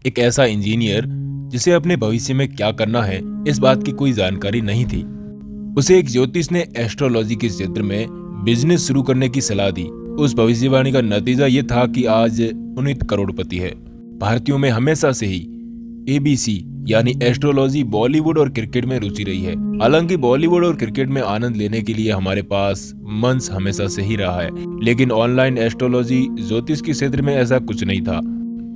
एक ऐसा इंजीनियर जिसे अपने भविष्य में क्या करना है इस बात की कोई जानकारी नहीं थी। उसे एक ज्योतिष ने एस्ट्रोलॉजी के क्षेत्र में बिजनेस शुरू करने की सलाह दी। उस भविष्यवाणी का नतीजा ये था कि आज पुनीत करोड़पति है। भारतीयों में हमेशा से ही एबीसी यानी एस्ट्रोलॉजी बॉलीवुड और क्रिकेट में रुचि रही है। हालांकि बॉलीवुड और क्रिकेट में आनंद लेने के लिए हमारे पास मंच हमेशा से ही रहा है, लेकिन ऑनलाइन एस्ट्रोलॉजी ज्योतिष के क्षेत्र में ऐसा कुछ नहीं था।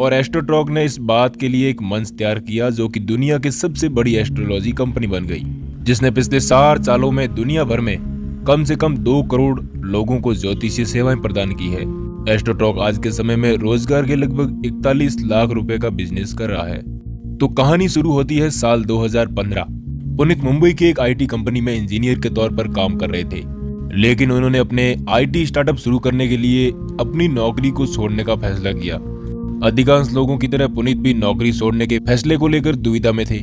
और एस्ट्रोटॉक ने इस बात के लिए एक मंच तैयार किया जो कि दुनिया की सबसे बड़ी एस्ट्रोलॉजी कंपनी बन गई, जिसने पिछले 4 सालों में दुनिया भर में कम से कम 2 करोड़ लोगों को ज्योतिषीय सेवाएं प्रदान की है। एस्ट्रोटॉक आज के समय में रोजगार के लगभग 41 लाख रुपए का बिजनेस कर रहा है। तो कहानी शुरू होती है साल 2015। पुनीत मुंबई की एक आईटी कंपनी में इंजीनियर के तौर पर काम कर रहे थे, लेकिन उन्होंने अपने आईटी स्टार्टअप शुरू करने के लिए अपनी नौकरी को छोड़ने का फैसला किया। अधिकांश लोगों की तरह पुनीत भी नौकरी छोड़ने के फैसले को लेकर दुविधा में थे।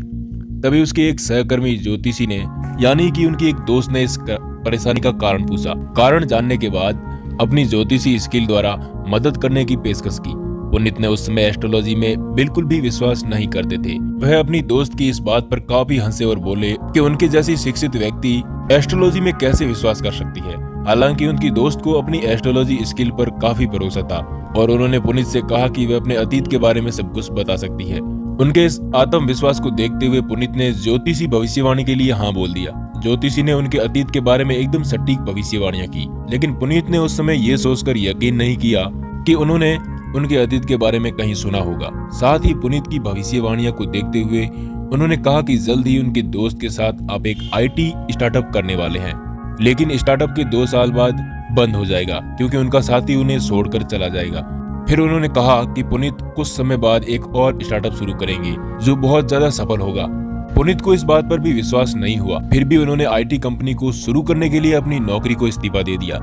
तभी उसके एक सहकर्मी ज्योतिषी ने, यानी कि उनकी एक दोस्त ने, इस परेशानी का कारण पूछा। कारण जानने के बाद अपनी ज्योतिषी स्किल द्वारा मदद करने की पेशकश की। पुनीत ने उस समय एस्ट्रोलॉजी में बिल्कुल भी विश्वास नहीं करते थे। वह अपनी दोस्त की इस बात पर काफी हंसे और बोले कि उनके जैसी शिक्षित व्यक्ति एस्ट्रोलॉजी में कैसे विश्वास कर सकती है। हालांकि उनकी दोस्त को अपनी एस्ट्रोलॉजी स्किल पर काफी भरोसा था और उन्होंने पुनीत से कहा कि वह अपने अतीत के बारे में सब कुछ बता सकती है। उनके इस आत्मविश्वास को देखते हुए पुनीत ने ज्योतिषी भविष्यवाणी के लिए हाँ बोल दिया। ज्योतिषी ने उनके अतीत के बारे में एकदम सटीक भविष्यवाणियां की, लेकिन पुनीत ने उस समय ये सोचकर यकीन नहीं किया कि उन्होंने उनके अतीत के बारे में कहीं सुना होगा। साथ ही पुनीत की भविष्यवाणियों को देखते हुए उन्होंने कहा कि जल्द ही उनके दोस्त के साथ आप एक आईटी स्टार्टअप करने वाले हैं, लेकिन स्टार्टअप के 2 साल बाद बंद हो जाएगा क्योंकि उनका साथी उन्हें छोड़कर चला जाएगा। फिर उन्होंने कहा कि पुनीत कुछ समय बाद एक और स्टार्टअप शुरू करेंगे जो बहुत ज्यादा सफल होगा। पुनीत को इस बात पर भी विश्वास नहीं हुआ, फिर भी उन्होंने आईटी कंपनी को शुरू करने के लिए अपनी नौकरी को इस्तीफा दे दिया।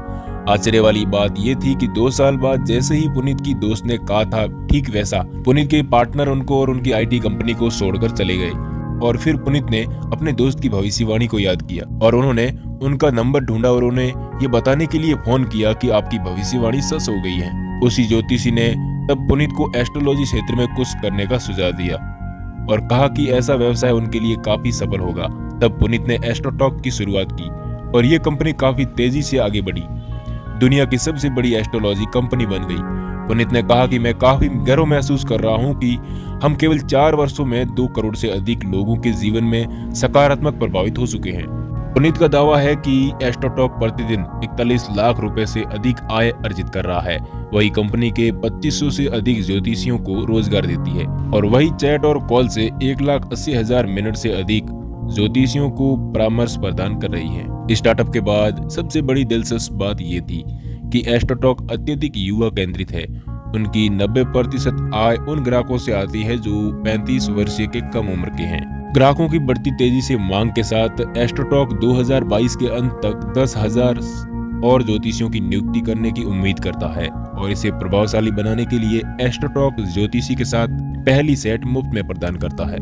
आश्चर्य वाली बात यह थी कि 2 साल बाद जैसे ही पुनीत की दोस्त ने कहा था, ठीक वैसा पुनीत के पार्टनर उनको और उनकी आईटी कंपनी को छोड़कर चले गए। और फिर पुनीत ने अपने दोस्त की भविष्यवाणी को याद किया और उन्होंने उनका नंबर ढूंढा और उन्हें ये बताने के लिए फोन किया कि आपकी भविष्यवाणी सच हो गई है। उसी ज्योतिषी ने तब पुनीत को एस्ट्रोलॉजी क्षेत्र में कुछ करने का सुझाव दिया और कहा कि ऐसा व्यवसाय उनके लिए काफी सफल होगा। तब पुनीत ने एस्ट्रोटॉक की शुरुआत की और ये कंपनी काफी तेजी से आगे बढ़ी, दुनिया की सबसे बड़ी एस्ट्रोलॉजी कंपनी बन गई। पुनीत ने कहा कि मैं काफी गर्व महसूस कर रहा हूं कि हम केवल 4 वर्षों में 2 करोड़ से अधिक लोगों के जीवन में सकारात्मक प्रभावित हो चुके हैं। पुनीत का दावा है कि एस्ट्रोटॉक प्रतिदिन 41 लाख रुपए से अधिक आय अर्जित कर रहा है। वही कंपनी के 2500 से अधिक ज्योतिषियों को रोजगार देती है और वही चैट और कॉल से 1,80,000 मिनट से अधिक ज्योतिषियों को परामर्श प्रदान कर रही है। स्टार्टअप के बाद सबसे बड़ी दिलचस्प बात ये थी कि एस्ट्रोटॉक अत्यधिक युवा केंद्रित है। उनकी 90% आय उन ग्राहकों से आती है जो 35 वर्षीय के कम उम्र के हैं। ग्राहकों की बढ़ती तेजी से मांग के साथ एस्ट्रोटॉक 2022 के अंत तक 10,000 और ज्योतिषियों की नियुक्ति करने की उम्मीद करता है और इसे प्रभावशाली बनाने के लिए एस्ट्रोटॉक ज्योतिषी के साथ पहली सेट मुफ्त में प्रदान करता है।